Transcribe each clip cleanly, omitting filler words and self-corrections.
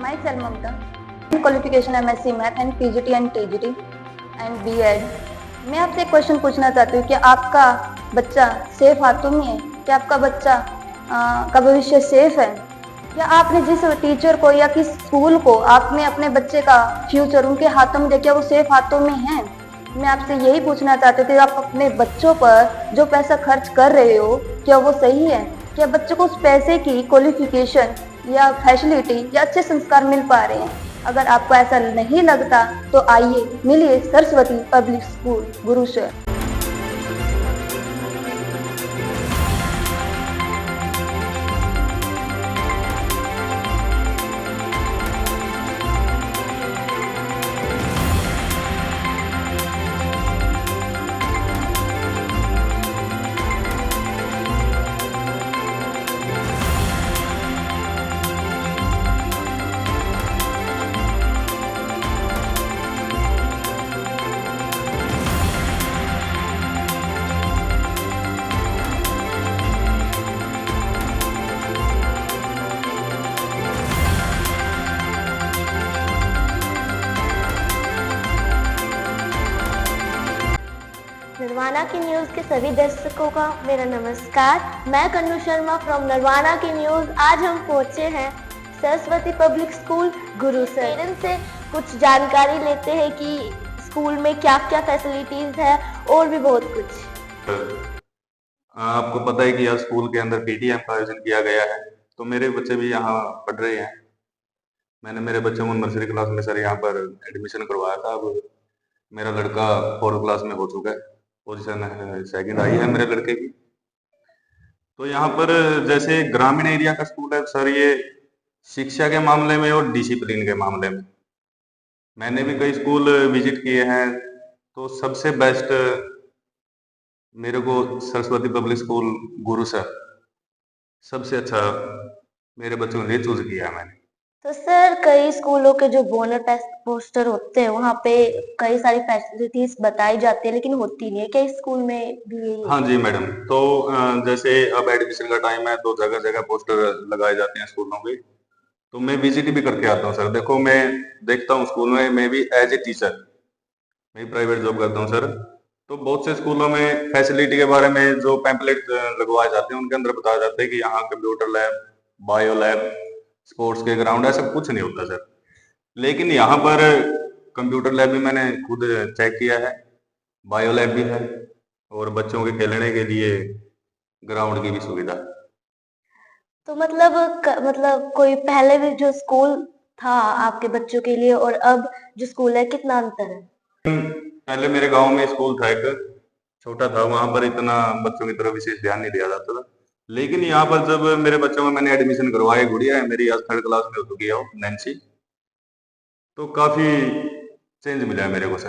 Myself Mamta. Qualification MSc math and PGT and TGT and B.Ed. मैं आपसे एक question पूछना चाहती हूँ कि आपका बच्चा सेफ हाथों में है? क्या आपका बच्चा का भविष्य सेफ है? या आपने जिस टीचर को या किस स्कूल को आपने अपने बच्चे का फ्यूचर उनके हाथों में देखा, वो सेफ हाथों में है? मैं आपसे यही पूछना चाहती हूँ कि आप अपने बच्चों पर जो पैसा खर्च कर रहे हो, क्या वो सही है? क्या बच्चों को उस पैसे की क्वालिफिकेशन या फैसिलिटी या अच्छे संस्कार मिल पा रहे हैं? अगर आपको ऐसा नहीं लगता तो आइए मिलिए सरस्वती पब्लिक स्कूल गुरुशहर। नरवाना की न्यूज के सभी दर्शकों का मेरा नमस्कार। मैं कन्नू शर्मा फ्रॉम नरवाना की न्यूज। आज हम पहुंचे हैं Saraswati public school Gurusar. Parents से कुछ जानकारी लेते हैं कि स्कूल में क्या क्या फैसिलिटीज है और भी बहुत कुछ। आपको पता है कि यह स्कूल के अंदर PTM का आयोजन किया गया है, तो मेरे बच्चे भी यहाँ पढ़ रहे हैं। मैंने मेरे बच्चों को नर्सरी क्लास में सर यहाँ पर एडमिशन करवाया था। अब मेरा लड़का 4th क्लास में हो चुका है, पोजीशन सेकंड आई है मेरे लड़के की। तो यहाँ पर जैसे ग्रामीण एरिया का स्कूल है सर, ये शिक्षा के मामले में और डिसिप्लिन के मामले में मैंने भी कई स्कूल विजिट किए हैं, तो सबसे बेस्ट मेरे को सरस्वती पब्लिक स्कूल गुरुसर सबसे अच्छा मेरे बच्चों के लिए चूज किया है मैंने। तो सर कई स्कूलों के जो बोनर पोस्टर होते हैं वहाँ पे कई सारी फैसिलिटीज बताई जाती है लेकिन होती नहीं है। क्या इस स्कूल में भी यही? हाँ जी मैडम, तो जैसे अब एडमिशन का टाइम है तो जगह जगह पोस्टर लगाए जाते हैं स्कूलों के, तो मैं विजिट भी करके आता हूँ सर। देखो मैं देखता हूँ स्कूल में, मैं भी एज ए टीचर, मैं प्राइवेट जॉब करता हूँ सर, तो बहुत से स्कूलों में फैसिलिटी के बारे में जो पैम्पलेट लगवाए जाते हैं उनके अंदर बताया जाता है कि यहाँ computer lab, bio lab, sports के ग्राउंड, ऐसा कुछ नहीं होता सर। लेकिन यहाँ पर कंप्यूटर लैब भी मैंने खुद चेक किया है, बायो लैब भी है और बच्चों के खेलने के लिए ग्राउंड की भी सुविधा है। तो मतलब कोई पहले भी जो स्कूल था आपके बच्चों के लिए और अब जो स्कूल है कितना अंतर है? पहले मेरे गांव में स्कूल था, एक छोटा था, वहां पर इतना बच्चों की तरफ विशेष ध्यान नहीं दिया जाता था। लेकिन यहाँ पर जब मेरे बच्चों में मैंने एडमिशन करवाया, गुड़िया है मेरी आज 3rd क्लास में हो चुकी है नैन्सी, तो काफी चेंज मिला है मेरे को सर।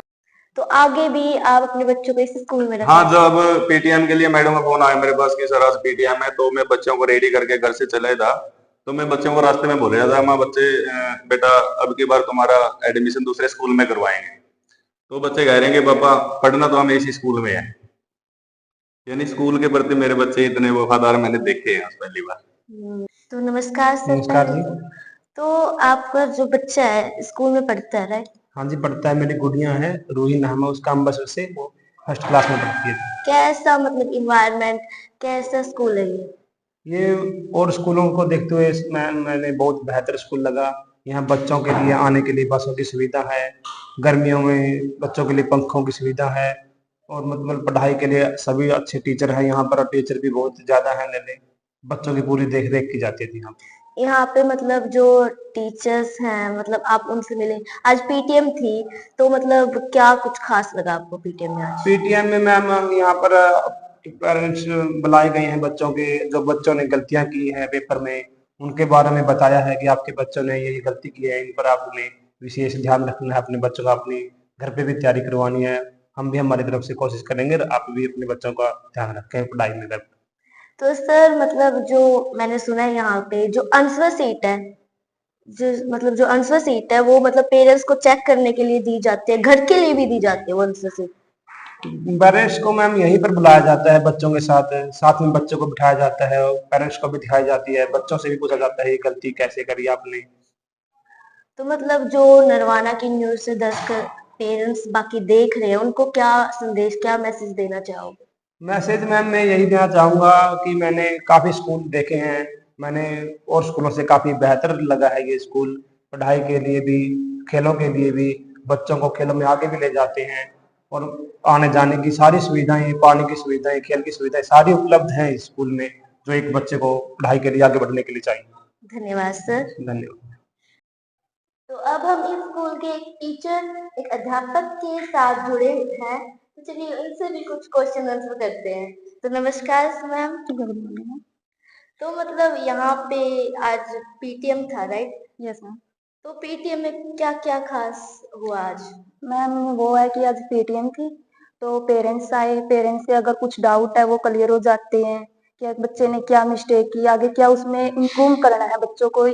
तो आगे भी आप अपने बच्चों को इस स्कूल में हाँ, जब PTM के लिए मैडम का फोन आया मेरे पास कि सर आज PTM है, तो मैं बच्चों को रेडी करके घर से चला था, तो मैं बच्चों को रास्ते में बोल रहा था, माँ बच्चे बेटा अब की बार तुम्हारा एडमिशन दूसरे स्कूल में करवाएंगे। तो बच्चे कह रहे हैं कि पापा पढ़ना तो हमें इसी स्कूल में है। यानी स्कूल के प्रति मेरे बच्चे इतने वफादार मैंने देखे हैं पहली बार। तो नमस्कार सर। नमस्कार जी। तो आपका जो बच्चा है स्कूल में पढ़ता है राइट? हाँ जी पढ़ता है, मेरी गुड़िया है रूही नाम है उसका, अम्बसर से, वो 1st क्लास में पढ़ती है। कैसा मतलब इन्वायरमेंट, कैसा स्कूल है ये और स्कूलों को देखते हुए मैंने बहुत बेहतर स्कूल लगा। यहाँ बच्चों के लिए आने के लिए बसों की सुविधा है, गर्मियों में बच्चों के लिए पंखों की सुविधा है, और मतलब पढ़ाई के लिए सभी अच्छे टीचर हैं यहाँ पर, और टीचर भी बहुत ज्यादा है, बच्चों की पूरी देख रेख की जाती थी यहाँ पर। यहाँ पे मतलब जो टीचर्स हैं मतलब आप उनसे मिले? आज PTM थी तो मतलब क्या कुछ खास लगा आपको PTM में? आज PTM में मैम यहाँ पर पेरेंट्स बुलाए गए हैं, बच्चों के जो बच्चों ने गलतियां की है पेपर में उनके बारे में बताया है कि आपके बच्चों ने ये गलती की है, इन पर आपने विशेष ध्यान रखना है, अपने बच्चों का अपनी घर पे भी तैयारी करवानी है। हम भी हमारी तरफ से कोशिश करेंगे, आप भी अपने बच्चों का ध्यान रखें पढ़ाई में। तो सर मतलब जो मैंने सुना है यहाँ पे जो आंसर सीट है, जो आंसर सीट है वो मतलब पेरेंट्स को चेक करने के लिए दी जाती है, घर के लिए भी दी जाती है वो आंसर सीट? पेरेंट्स को मैम यहीं पर बुलाया जाता है, बच्चों के साथ साथ में बच्चों को बिठाया जाता है और पेरेंट्स को भी दिखाई जाती है, बच्चों से भी पूछा जाता है ये गलती कैसे करी आपने। तो मतलब जो नरवाना की न्यूज से दर्शक पेरेंट्स बाकी देख रहे हैं उनको क्या संदेश, क्या मैसेज देना चाहोगे? मैसेज मैम मैं यही देना चाहूँगा कि मैंने काफ़ी स्कूल देखे हैं, मैंने और स्कूलों से काफ़ी बेहतर लगा है ये स्कूल, पढ़ाई के लिए भी, खेलों के लिए भी, बच्चों को खेलों में आगे भी ले जाते हैं और आने जाने की सारी सुविधाएं, पानी की सुविधाएं, खेल की सुविधाएं सारी उपलब्ध हैं इस स्कूल में, जो एक बच्चे को पढ़ाई के लिए आगे बढ़ने के लिए चाहिए। धन्यवाद सर। धन्यवाद। तो अब हम इस स्कूल के एक टीचर, एक अध्यापक के साथ जुड़े हैं, तो चलिए उनसे भी कुछ क्वेश्चन आंसर करते हैं। तो नमस्कार मैम। Good morning. तो मतलब यहाँ पे आज पीटीएम था, राइट? Yes ma'am. तो पीटीएम में क्या क्या खास हुआ आज? मैम वो है कि आज पेटीएम थी, तो पेरेंट्स आए, पेरेंट्स से अगर कुछ डाउट है वो क्लियर हो जाते हैं कि बच्चे ने क्या मिस्टेक की, आगे क्या उसमें इम्प्रूव करना है बच्चों को,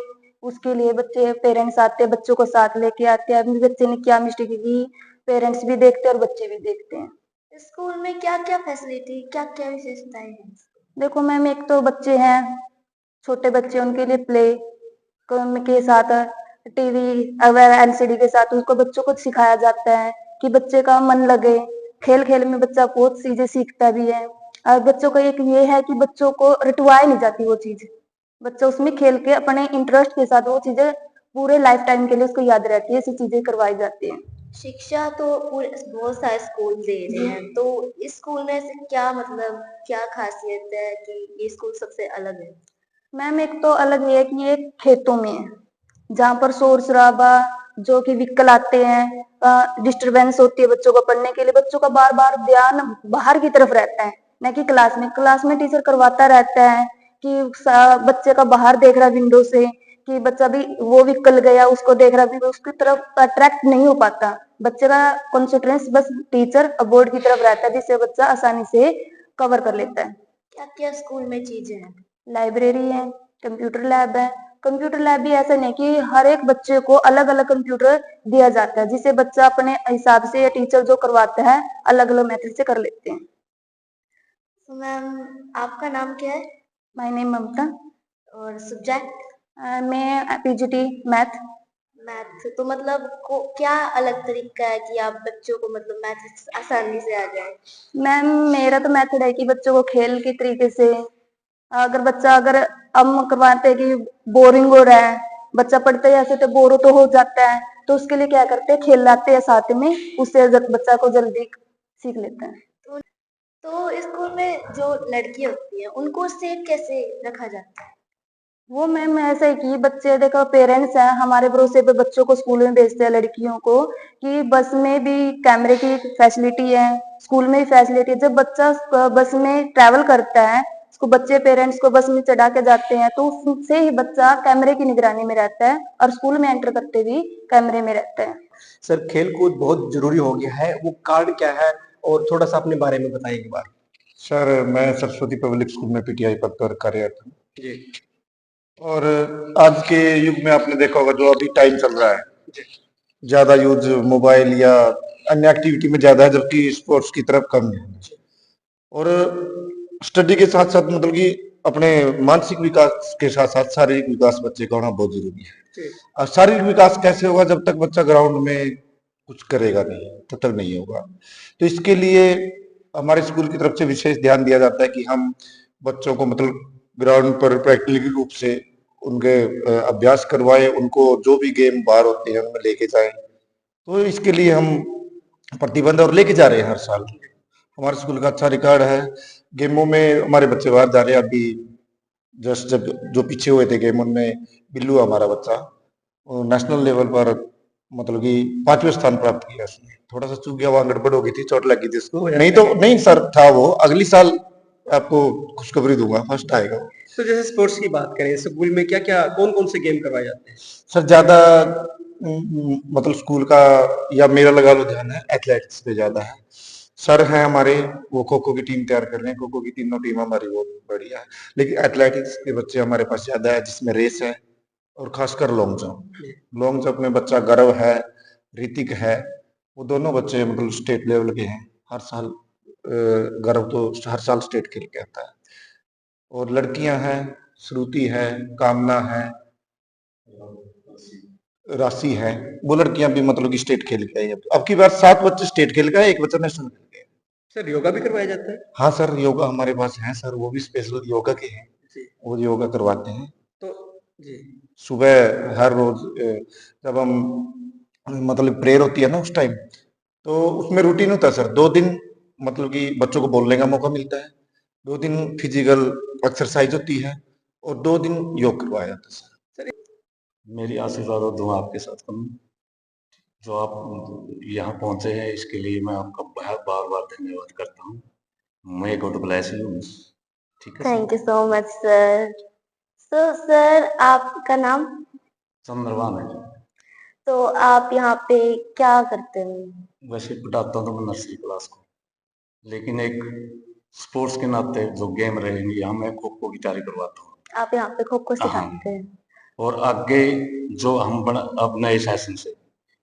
उसके लिए बच्चे पेरेंट्स आते हैं, बच्चों को साथ लेके आते हैं, अभी बच्चे ने क्या मिस्टेक की, पेरेंट्स भी देखते हैं और बच्चे भी देखते हैं। स्कूल में क्या क्या फैसिलिटी, क्या क्या विशेषताएं हैं? देखो मैम, एक तो बच्चे हैं, छोटे बच्चे, उनके लिए प्ले के साथ टीवी अगर एलसीडी के साथ उसको बच्चों को सिखाया जाता है कि बच्चे का मन लगे, खेल खेल में बच्चा बहुत चीजें सीखता भी है। और बच्चों का एक ये है कि बच्चों को रटवाई नहीं जाती वो चीज, बच्चा उसमें खेल के अपने इंटरेस्ट के साथ वो चीजें पूरे लाइफ टाइम के लिए उसको याद रहती है, ऐसी चीजें करवाई जाती है। शिक्षा तो पूरे बहुत सारे स्कूल दे रहे हैं, तो इस स्कूल में से क्या मतलब क्या खासियत है कि ये स्कूल सबसे अलग है? मैम एक तो अलग ये है कि ये खेतों में है, जहाँ पर शोर शराबा, जो कि व्हीकल आते हैं, डिस्टरबेंस होती है बच्चों को पढ़ने के लिए, बच्चों का बार बार ध्यान बाहर की तरफ रहता है, न कि क्लास में टीचर करवाता रहता है कि बच्चे का बाहर देख रहा विंडो से, कि बच्चा भी वो व्हीकल गया उसको देख रहा, भी उसकी तरफ अट्रैक्ट नहीं हो पाता, बच्चे का कॉन्सेंट्रेंस बस टीचर और बोर्ड की तरफ रहता है, जिससे बच्चा आसानी से कवर कर लेता है। क्या क्या स्कूल में चीजें हैं? लाइब्रेरी है, कंप्यूटर लैब है। कंप्यूटर लैब भी ऐसा नहीं कि हर एक बच्चे को अलग अलग कंप्यूटर दिया जाता है, जिसे बच्चा अपने हिसाब से या टीचर जो करवाता है अलग अलग मेथड से कर लेते हैं। तो मैम आपका नाम क्या है माय नेम ममता। और सब्जेक्ट? मैं पीजीटी मैथ। मैथ। तो मतलब क्या अलग तरीका है कि आप बच्चों को मतलब मैथ आसानी से आ जाए? मैम मेरा तो मेथड है कि बच्चों को खेल के तरीके से, अगर हम करवाते हैं कि बोरिंग हो रहा है, बच्चा पढ़ते ऐसे तो बोर तो हो जाता है, तो उसके लिए क्या करते हैं, खेल लाते हैं साथ में, उससे बच्चा को जल्दी सीख लेता है। तो स्कूल में जो लड़की होती है उनको सेफ कैसे रखा जाता है? वो मैम ऐसा है कि बच्चे देखो, पेरेंट्स हैं हमारे भरोसे पे बच्चों को स्कूल में भेजते हैं लड़कियों को, कि बस में भी कैमरे की फैसिलिटी है, स्कूल में भी फैसिलिटी है, जब बच्चा बस में ट्रैवल करता है, उसको बच्चे पेरेंट्स को बस में चढ़ा के जाते हैं, तो उससे ही बच्चा कैमरे की निगरानी में रहता है और स्कूल में एंटर करते भी कैमरे में रहता है। सर खेल कूद बहुत जरूरी हो गया है, वो कारण क्या है और थोड़ा सा अपने बारे में बताइए एक बार। सर मैं सरस्वती पब्लिक स्कूल में पीटीआई पद पर कार्यरत हूँ जी और आज के युग में आपने देखा होगा जो अभी टाइम चल रहा है, ज्यादा यूज मोबाइल या अन्य एक्टिविटी में ज्यादा है, जबकि स्पोर्ट्स की तरफ कम है। और स्टडी के साथ साथ मतलब कि अपने मानसिक विकास के साथ साथ शारीरिक विकास बच्चे का होना बहुत जरूरी है। और शारीरिक विकास कैसे होगा, जब तक बच्चा ग्राउंड में कुछ करेगा नहीं तब तक नहीं होगा। तो इसके लिए हमारे स्कूल की तरफ से विशेष ध्यान दिया जाता है कि हम बच्चों को मतलब ग्राउंड पर प्रैक्टिकल रूप से उनके अभ्यास करवाएं, उनको जो भी गेम बाहर होते हैं उनमें लेके जाएं। तो इसके लिए हम प्रतिबंध और लेके जा रहे हैं हर साल। हमारे स्कूल का अच्छा रिकॉर्ड है गेमों में, हमारे बच्चे बाहर जा रहे हैं। अभी जस्ट जब जो पीछे हुए थे गेम उनमें बिल्लू हमारा बच्चा नेशनल लेवल पर मतलब कि 5वें स्थान प्राप्त किया उसने। थोड़ा सा चूक गया, वहां गड़बड़ हो गई थी, चोट लगी थी उसको, नहीं तो नहीं सर था वो। अगली साल आपको खुशखबरी दूंगा, फर्स्ट आएगा वो। तो जैसे स्पोर्ट्स की बात करें, स्कूल में क्या क्या कौन कौन से गेम करवाए जाते हैं? सर ज्यादा मतलब स्कूल का या मेरा लगा लो ध्यान है एथलेटिक्स पे ज्यादा है। सर हैं हमारे, वो खो खो की टीम तैयार कर रहे हैं, खो खो की तीनों टीम हमारी बहुत बढ़िया है, लेकिन एथलेटिक्स के बच्चे हमारे पास ज्यादा है, जिसमें रेस है और खासकर लॉन्ग जंप। लॉन्ग जंप में बच्चा गर्व है, ऋतिक है, वो दोनों बच्चे मतलब स्टेट लेवल के हैं। हर साल गर्व तो हर साल स्टेट खेल के आता है। और लड़कियां हैं, श्रुति है, कामना है, राशि है, वो लड़कियां भी मतलब कि स्टेट खेल के आई। अब की बार 7 बच्चे स्टेट खेल गए, 1 बच्चा नेशनल खेल गया। सर योगा भी करवाया जाता है? हाँ सर, योगा हमारे पास है सर, वो भी स्पेशल योगा के हैं, जी। वो योगा करवाते हैं। तो जी। सुबह हर रोज जब हम मतलब प्रेयर होती है ना उस टाइम, तो उसमें रूटीन होता है सर। 2 दिन मतलब कि बच्चों को बोलने का मौका मिलता है, 2 दिन फिजिकल एक्सरसाइज होती है और 2 दिन योग करवाया जाता है सर। मेरी आशीर्वाद और दुआ आपके साथ करूँ। जो आप यहाँ पहुँचे हैं इसके लिए मैं आपका बार बार धन्यवाद करता हूँ। May God bless you. ठीक है thank you so much sir. So sir आपका नाम? चंद्रभान है। तो आप यहाँ पे क्या करते हो? वैसे पढ़ाता हूँ तो मैं नर्सरी क्लास को, लेकिन एक स्पोर्ट्स के नाते जो गेम रहेंगे यहाँ मैं खो खो की तैयारी करवाता हूँ। आप यहाँ पे खो खो हाँ। सिखाते हैं? और आगे जो हम अब नए सेशन से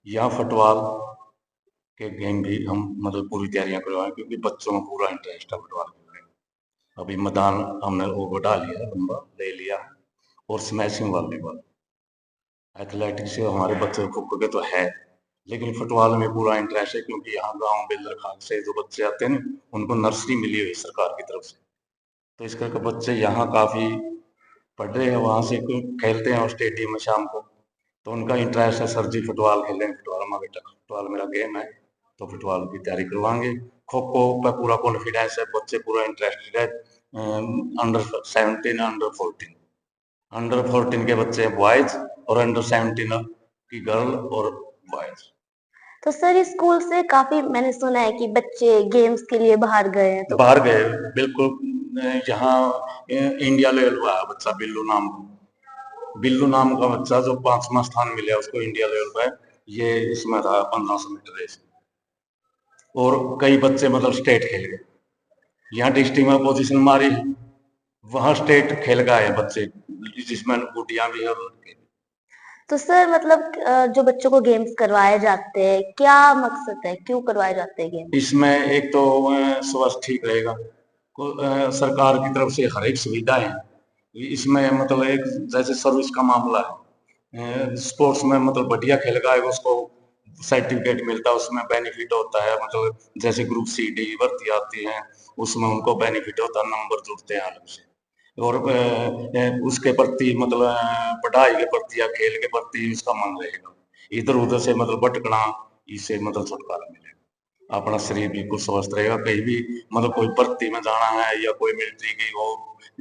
यहाँ फुटबॉल के गेम भी हम मतलब पूरी तैयारियां करवाएं, क्योंकि बच्चों में पूरा इंटरेस्ट है फुटबॉल में। अभी मैदान हमने वो बढ़ा लिया है, लंबा ले लिया है। और स्मैशिंग वॉलीबॉल, एथलेटिक्स से हमारे बच्चे खो खो के तो है, लेकिन फुटबॉल में पूरा इंटरेस्ट है, क्योंकि यहाँ गांव बेलरखान से जो बच्चे आते हैं ना उनको नर्सरी मिली हुई है सरकार की तरफ से, तो इस करके बच्चे यहाँ काफी पढ़ रहे हैं, वहां से खेलते हैं और स्टेडियम में शाम को, तो उनका इंटरेस्ट है सर जी फुटबॉल खेलें, फुटबॉल हमारा बेटा, फुटबॉल मेरा गेम है, तो फुटबॉल की तैयारी करवाएंगे। खो खो पर पूरा कॉन्फिडेंस है, बच्चे पूरा इंटरेस्टेड है। अंडर 17 अंडर 14 के बच्चे बॉयज और अंडर 17 की गर्ल और बॉयज। तो सर इस स्कूल से काफी मैंने सुना है कि बच्चे गेम्स के लिए बाहर गए हैं, तो बाहर गए बिल्कुल। यहाँ इंडिया लेवल हुआ है बच्चा बिल्लू नाम का बच्चा जो 5वां स्थान मिला उसको इंडिया लेवल पर, ये इसमें था 1500 मीटर रेस, और कई बच्चे मतलब स्टेट खेल गए। यहाँ डिस्ट्रिक्ट में पोजीशन मारी, वहां स्टेट खेल गए बच्चे, जिसमें गुटियां भी है और लड़के। तो सर मतलब जो बच्चों को गेम्स करवाए जाते हैं, क्या मकसद है, क्यों करवाए जाते हैं गेम्स? इसमें एक तो स्वास्थ्य ठीक रहेगा, सरकार की तरफ से हर एक सुविधा है इसमें, मतलब एक जैसे सर्विस का मामला है, स्पोर्ट्स में मतलब बढ़िया खेल गए उसको सर्टिफिकेट मिलता है, उसमें बेनिफिट होता है, मतलब जैसे ग्रुप सी डी भर्ती आती है उसमें उनको बेनिफिट होता है, नंबर जुड़ते हैं अलग से, और उसके प्रति मतलब पढ़ाई के प्रति या खेल के प्रति उसका मन रहेगा, इधर उधर से मतलब भटकना, इससे मतलब छुटकारा मिलेगा, अपना शरीर बिल्कुल स्वस्थ रहेगा। कहीं भी मतलब कोई भर्ती में जाना है या कोई मिलिट्री की हो,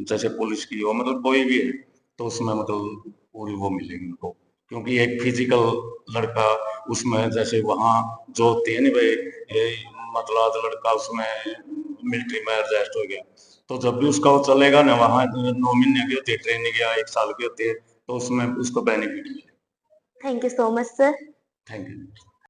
जैसे पुलिस की हो, मतलब कोई भी है तो उसमें मतलब पूरी वो मिलेगी उनको, क्योंकि एक फिजिकल लड़का उसमें जैसे वहाँ जो होती है ना भाई, मतलब आज लड़का उसमें मिलिट्री में एडजस्ट हो गया, तो जब भी उसका वो चलेगा ना, वहाँ 9 महीने की होती है ट्रेनिंग या 1 साल की होती है, तो उसमें उसको बेनिफिट मिलेगा। Thank you so much sir. Thank you.